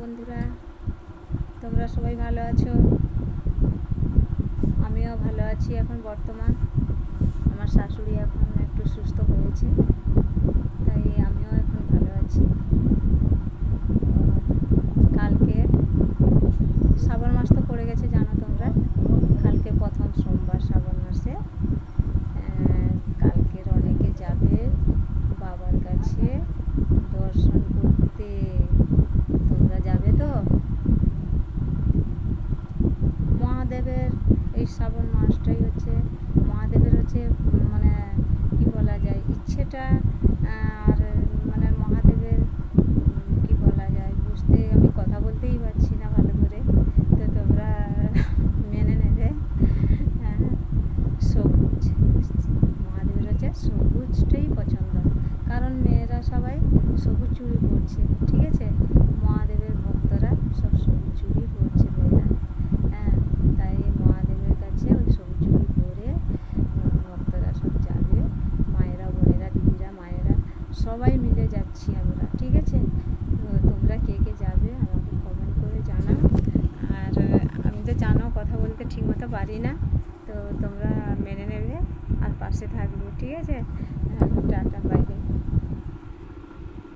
বন্ধুরা, তোমরা সবাই ভালো আছো? আমিও ভালো আছি। এখন বর্তমান আমার শাশুড়ি এখন একটু সুস্থ হয়েছে, তাই আমিও এখন ভালো আছি। কালকে শ্রাবণ মাস তো পড়ে গেছে, জানো তোমরা। কালকে প্রথম সোমবার শ্রাবণ মাসে। কালকের অনেকে যাবে বাবার কাছে দর্শন করতে। তোমরা যাবে তো? মহাদেবের এই শ্রাবণ মাসটাই হচ্ছে মহাদেবের হচ্ছে মানে কি বলা যায়, ইচ্ছেটা। আর মানে মহাদেবের কি বলা যায়, বুঝতে আমি কথা বলতেই পারছি না ভালো করে, তো তোমরা মেনে নেবে। সবুজ, মহাদেবের হচ্ছে সবুজটাই পছন্দ, কারণ মেয়েরা সবাই সবুজ চুড়ি পরছে, ঠিক আছে। মহাদেবের ভক্তরা সব সবুজ চুড়ি পরছে মেয়েরা। তাই মহাদেবের কাছে ওই সবুজ চুড়ি পরে ভক্তরা সব যাবে। মায়েরা, বোনেরা, দিদিরা, মায়েরা সবাই মিলে যাচ্ছি আমরা, ঠিক আছে। তোমরা কে কে যাবে আমাকে কমেন্ট করে জানাও। আর আমি তো জানো কথা বলতে ঠিকমতো পারি না, তো তোমরা মেনে নেবে আর পাশে থাকবে, ঠিক আছে। Tata, bye bye.